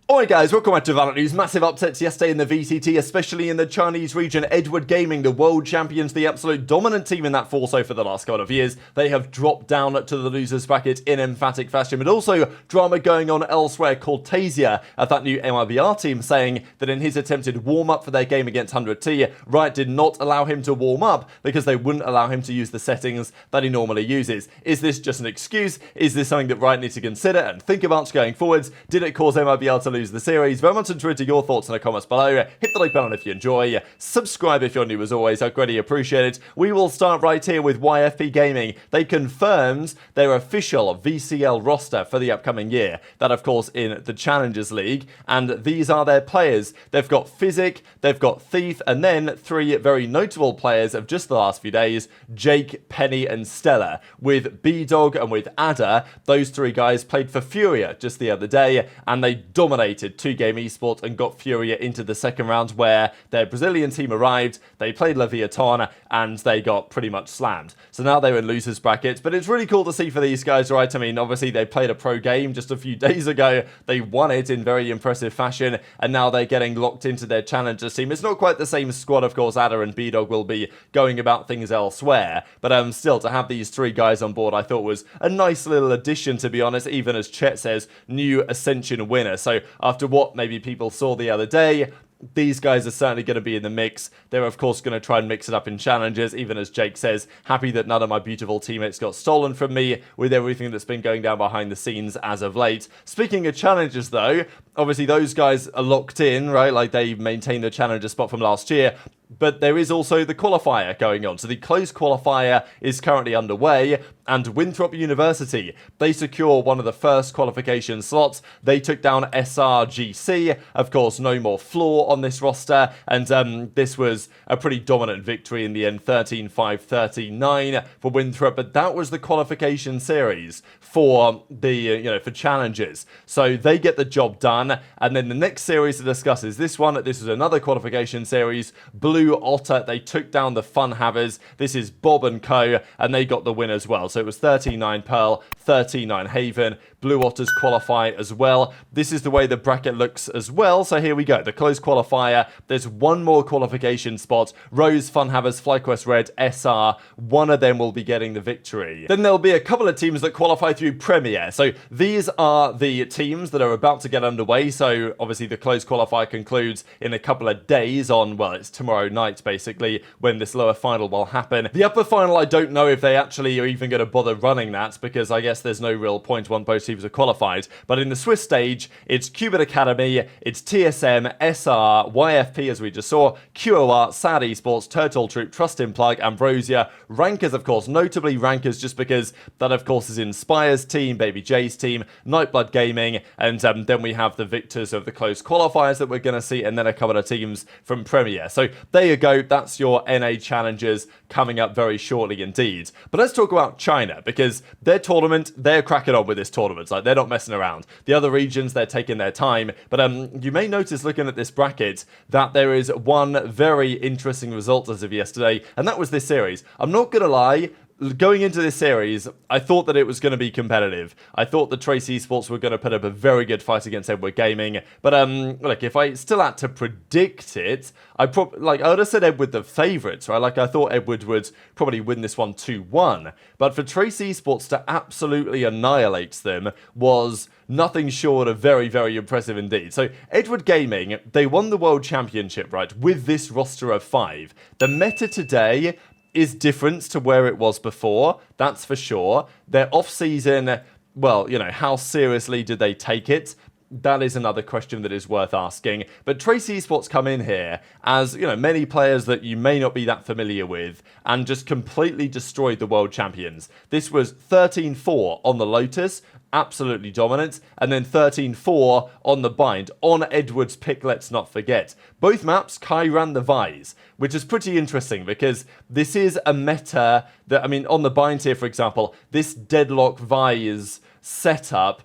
Alright guys, welcome back to VALORANT News. Massive upsets yesterday in the VCT, especially in the Chinese region. Edward Gaming, the world champions, the absolute dominant team in that Forso for the last couple of years. They have dropped down to the losers bracket in emphatic fashion, but also drama going on elsewhere. Cortasia at that new MIBR team saying that in his attempted warm-up for their game against 100T, Riot did not allow him to warm up because they wouldn't allow him to use the settings that he normally uses. Is this just an excuse? Is this something that Riot needs to consider and think about going forwards? Did it cause MIBR to lose the series? Very much interested your thoughts in the comments below. Hit the like button if you enjoy. Subscribe if you're new as always. I'd greatly appreciate it. We will start right here with YFP Gaming. They confirmed their official VCL roster for the upcoming year. That of course in the Challengers League. And these are their players. They've got Physic, they've got Thief, and then three very notable players of just the last few days, Jake, Penny, and Stella. With B-Dog and with Ada, those three guys played for Furia just the other day, and they dominated 2Game Esports and got Furia into the second round where their Brazilian team arrived, they played Leviathan, and they got pretty much slammed. So now they're in losers brackets, but it's really cool to see for these guys, right? I mean, obviously they played a pro game just a few days ago, they won it in very impressive fashion, and now they're getting locked into their Challengers team. It's not quite the same squad, of course. Ada and B-Dog will be going about things elsewhere, but still, to have these three guys on board I thought was a nice little addition, to be honest, even as Chet says, new Ascension winner. So after what maybe people saw the other day, these guys are certainly going to be in the mix. They're of course going to try and mix it up in challenges, even as Jake says, happy that none of my beautiful teammates got stolen from me with everything that's been going down behind the scenes as of late. Speaking of challenges though, obviously those guys are locked in, right? Like they maintain the challenger spot from last year. But there is also the qualifier going on. So the closed qualifier is currently underway, and Winthrop University, they secure one of the first qualification slots. They took down SRGC. Of course, no more floor on this roster, and this was a pretty dominant victory in the end, 13-5, 13-9 for Winthrop. But that was the qualification series for the for challenges. So they get the job done, and then the next series to discuss is this one. This is another qualification series. Blue Otter, they took down the Fun Havers. This is Bob and Co, and they got the win as well. So it was 13-9 Pearl, 13-9 Haven. Blue Otters qualify as well. This is the way the bracket looks as well. So here we go. The closed qualifier. There's one more qualification spot. Rose, Fun Havers, FlyQuest Red, SR. One of them will be getting the victory. Then there'll be a couple of teams that qualify through Premier. So these are the teams that are about to get underway. So obviously the closed qualifier concludes in a couple of days on, well, it's tomorrow night basically when this lower final will happen. The upper final, I don't know if they actually are even going to bother running that, because I guess there's no real point when both teams are qualified. But in the Swiss stage, it's Qubit Academy, it's TSM, SR, YFP as we just saw, QOR, Sad Esports, Turtle Troop, Trust in Plug, Ambrosia, Rankers of course, notably Rankers just because that of course is Inspire's team, Baby J's team, Nightblood Gaming, and then we have the victors of the closed qualifiers that we're going to see, and then a couple of teams from Premier. So there you go, that's your NA Challengers coming up very shortly indeed. But let's talk about China, because their tournament, they're cracking on with this tournament. Like, they're not messing around. The other regions, they're taking their time. But you may notice looking at this bracket that there is one very interesting result as of yesterday, and that was this series. I'm not going to lie, going into this series, I thought that it was going to be competitive. I thought the Trace Esports were going to put up a very good fight against Edward Gaming. But look, if I still had to predict it, I would have said Edward the favourites, right? Like I thought Edward would probably win this one 2-1. But for Trace Esports to absolutely annihilate them was nothing short of very, very impressive indeed. So Edward Gaming, they won the World Championship, right, with this roster of 5. The meta today is different to where it was before, that's for sure. Their off-season, well, how seriously did they take it? That is another question that is worth asking. But Trace Esports come in here as, many players that you may not be that familiar with, and just completely destroyed the world champions. This was 13-4 on the Lotus, absolutely dominant, and then 13-4 on the Bind, on Edward's pick, let's not forget. Both maps, Kai ran the Vise, which is pretty interesting because this is a meta that, on the Bind here, for example, this Deadlock Vise setup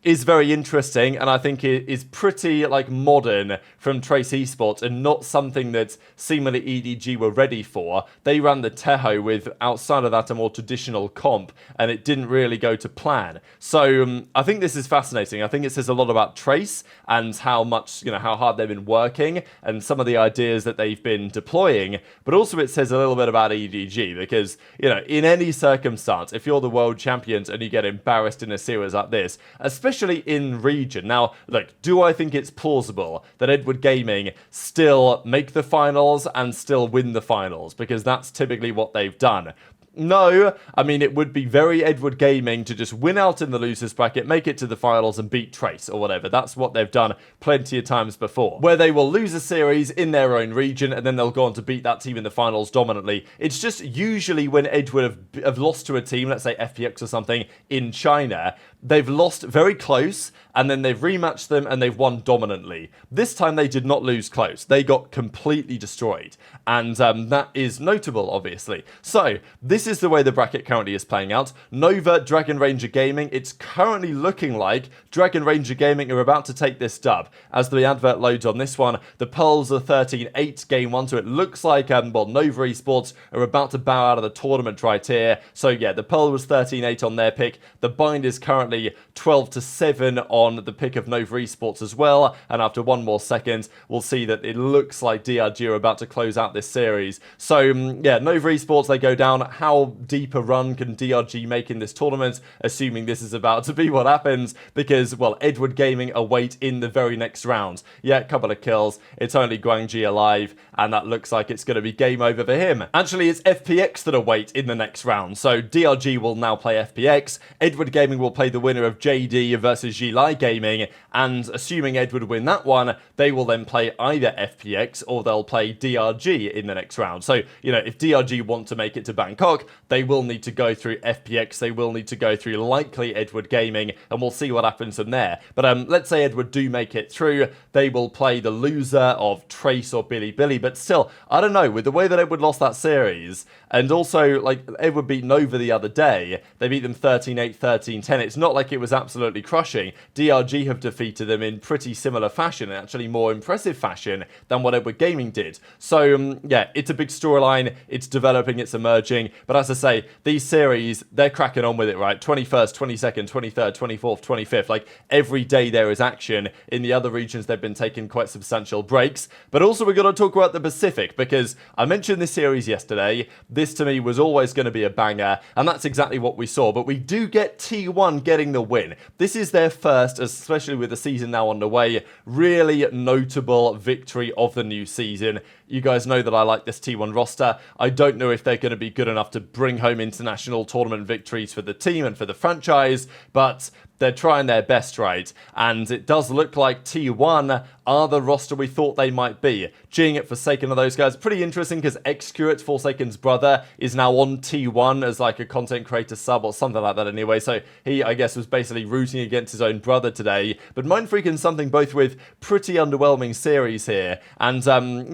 is very interesting, and I think it is pretty like modern from Trace Esports and not something that seemingly EDG were ready for. They ran the Tejo with, outside of that, a more traditional comp, and it didn't really go to plan. So I think this is fascinating. I think it says a lot about Trace and how much, how hard they've been working and some of the ideas that they've been deploying, but also it says a little bit about EDG because, in any circumstance, if you're the world champions and you get embarrassed in a series like this, especially in region. Now, look, do I think it's plausible that Edward Gaming still make the finals and still win the finals? Because that's typically what they've done. No, I mean, it would be very Edward Gaming to just win out in the losers bracket, make it to the finals and beat Trace or whatever. That's what they've done plenty of times before, where they will lose a series in their own region and then they'll go on to beat that team in the finals dominantly. It's just usually when Edward have lost to a team, let's say FPX or something, in China, they've lost very close and then they've rematched them and they've won dominantly. This time they did not lose close. They got completely destroyed. And that is notable, obviously. So, this is the way the bracket currently is playing out. Nova, Dragon Ranger Gaming, it's currently looking like Dragon Ranger Gaming are about to take this dub. As the advert loads on this one, the Pearls are 13-8 game 1, so it looks like, Nova Esports are about to bow out of the tournament right here. So yeah, the Pearl was 13-8 on their pick. The Bind is currently 12-7 on the pick of Nova Esports as well. And after one more second, we'll see that it looks like DRG are about to close out this series. So yeah, Nova Esports, they go down. How deep a run can DRG make in this tournament, assuming this is about to be what happens? Because, well, Edward Gaming await in the very next round. Yeah, a couple of kills. It's only Gen.G alive, and that looks like it's going to be game over for him. Actually, it's FPX that await in the next round. So DRG will now play FPX. Edward Gaming will play the winner of JD versus Gilai Gaming, and assuming Edward win that one, they will then play either FPX or they'll play DRG in the next round. So, if DRG want to make it to Bangkok, they will need to go through FPX, they will need to go through likely Edward Gaming, and we'll see what happens from there. But let's say Edward do make it through, they will play the loser of Trace or Billy, but still, I don't know, with the way that Edward lost that series, and also, like, Edward beat Nova the other day, they beat them 13-8, 13-10, it's not like it was absolutely crushing. DRG have defeated them in pretty similar fashion, and actually more impressive fashion than what Edward Gaming did. So, yeah, it's a big storyline, it's developing, it's emerging, but as I say, these series, they're cracking on with it, right? 21st, 22nd, 23rd, 24th, 25th, like, every day there is action. In the other regions, they've been taking quite substantial breaks, but also we've got to talk about the Pacific, because I mentioned this series yesterday. This, to me, was always going to be a banger, and that's exactly what we saw, but we do get T1 getting the win. This is their first, especially with the season now underway, really notable victory of the new season. You guys know that I like this T1 roster. I don't know if they're going to be good enough to bring home international tournament victories for the team and for the franchise, but they're trying their best, right? And it does look like T1 are the roster we thought they might be. Jing at Forsaken of those guys. Pretty interesting because Excurate, Forsaken's brother, is now on T1 as like a content creator sub or something like that anyway. So he, I guess, was basically rooting against his own brother today. But Mindfreak and something both with pretty underwhelming series here. And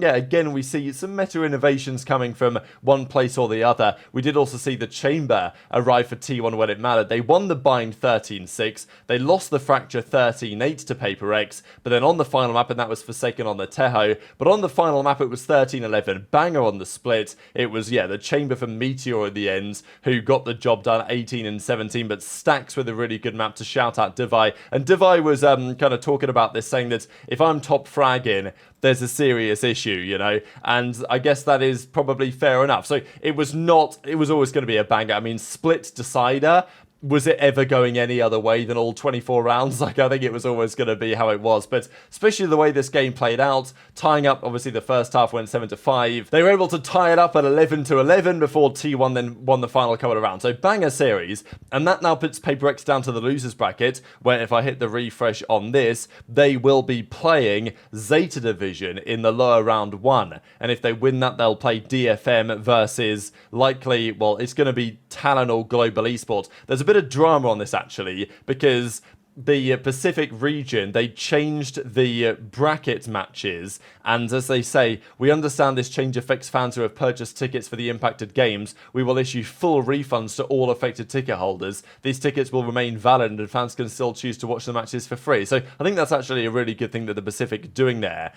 yeah, again, we see some meta innovations coming from one place or the other. We did also see the Chamber arrive for T1 when it mattered. They won the Bind 13-6. They lost the Fracture 13-8 to Paper X. But then on the final map, and that was Forsaken on the Tejo. But on the final map, it was 13-11. Banger on the split. It was, yeah, the Chamber for Meteor at the end, who got the job done 18-17. But Stacks with a really good map to shout out Divai. And Divai was kind of talking about this, saying that if I'm top fragging, there's a serious issue, and I guess that is probably fair enough. So it was always going to be a banger. I mean, split decider. Was it ever going any other way than all 24 rounds? Like, I think it was always going to be how it was. But especially the way this game played out, tying up, obviously, the first half went 7-5. They were able to tie it up at 11-11 before T1 then won the final couple of rounds. So, banger series. And that now puts Paper X down to the losers bracket, where if I hit the refresh on this, they will be playing Zeta Division in the lower round 1. And if they win that, they'll play DFM versus likely, well, it's going to be Talon or Global Esports. There's a bit of drama on this, actually, because the Pacific region, they changed the bracket matches, and as they say, we understand this change affects fans who have purchased tickets for the impacted games. We will issue full refunds to all affected ticket holders. These tickets will remain valid, and fans can still choose to watch the matches for free. So I think that's actually a really good thing that the Pacific are doing there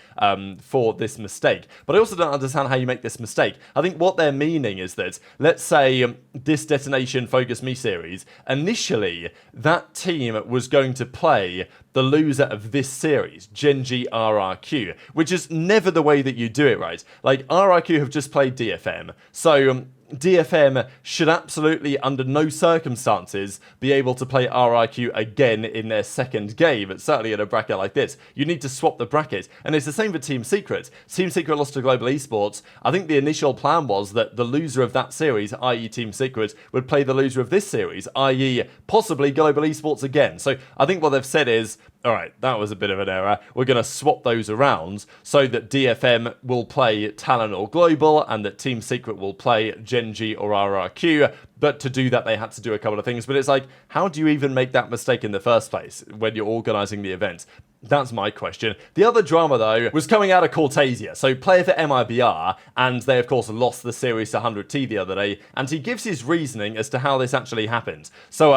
for this mistake. But I also don't understand how you make this mistake. I think what they're meaning is that, let's say this Detonation Focus Me series, initially that team was going to play the loser of this series, Gen.G RRQ, which is never the way that you do it, right? Like, RRQ have just played DFM, so DFM should absolutely, under no circumstances, be able to play RRQ again in their second game, but certainly in a bracket like this. You need to swap the bracket, and it's the same for Team Secret. Team Secret lost to Global Esports. I think the initial plan was that the loser of that series, i.e. Team Secret, would play the loser of this series, i.e. possibly Global Esports again. So I think what they've said is, alright, that was a bit of an error. We're going to swap those around so that DFM will play Talon or Global and that Team Secret will play Gen.G or RRQ. But to do that, they had to do a couple of things. But it's like, how do you even make that mistake in the first place when you're organising the event? That's my question. The other drama, though, was coming out of Cortasia. So, player for MIBR, and they, of course, lost the series to 100T the other day, and he gives his reasoning as to how this actually happened. So,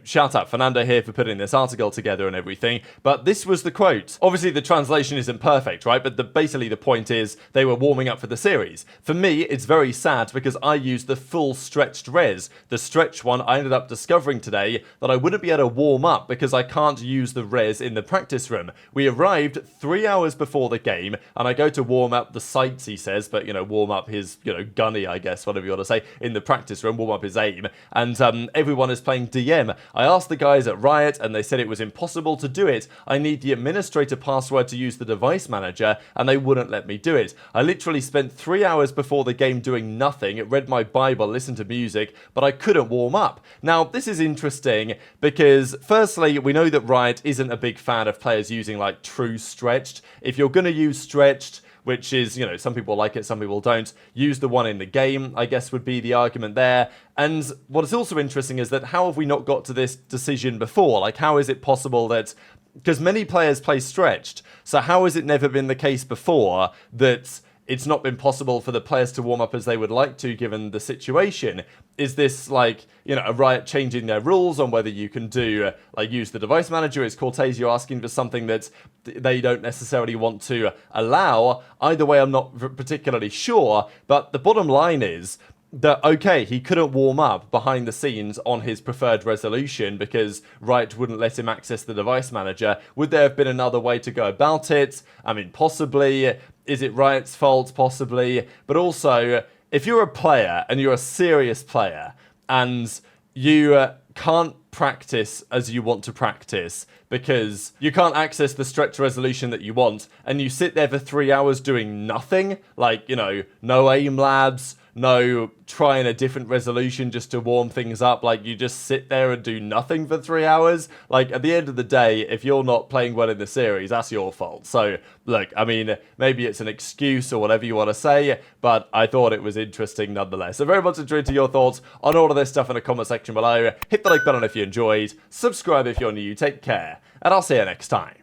shout out Fernando here for putting this article together and everything, but this was the quote. Obviously, the translation isn't perfect, right? But basically the point is, they were warming up for the series. For me, it's very sad because I used the full stretched res. The stretch one, I ended up discovering today that I wouldn't be able to warm up because I can't use the res in the practice room. We arrived 3 hours before the game, and I go to warm up the sights, he says, but, warm up his, gunny, I guess, whatever you want to say, in the practice room, warm up his aim, and everyone is playing DM. I asked the guys at Riot, and they said it was impossible to do it. I need the administrator password to use the device manager, and they wouldn't let me do it. I literally spent 3 hours before the game doing nothing, read my Bible, listened to music, but I couldn't warm up. Now, this is interesting because, firstly, we know that Riot isn't a big fan of players using, like, true stretched. If you're going to use stretched, which is, some people like it, some people don't, use the one in the game, I guess would be the argument there. And what is also interesting is that how have we not got to this decision before? Like, how is it possible that... Because many players play stretched, so how has it never been the case before that it's not been possible for the players to warm up as they would like to, given the situation? Is this, like, a Riot changing their rules on whether you can do, use the device manager? Is Cortasia asking for something that they don't necessarily want to allow? Either way, I'm not particularly sure, but the bottom line is that, okay, he couldn't warm up behind the scenes on his preferred resolution because Riot wouldn't let him access the device manager. Would there have been another way to go about it? I mean, possibly. Is it Riot's fault? Possibly. But also, if you're a player and you're a serious player and you can't practice as you want to practice because you can't access the stretch resolution that you want, and you sit there for 3 hours doing nothing, like, no aim labs, no trying a different resolution just to warm things up, like you just sit there and do nothing for 3 hours. Like, at the end of the day, if you're not playing well in the series, that's your fault. So, look, I mean, maybe it's an excuse or whatever you want to say, but I thought it was interesting nonetheless. So very much intrigued to your thoughts on all of this stuff in the comment section below. Hit the like button if you enjoyed, subscribe if you're new, take care, and I'll see you next time.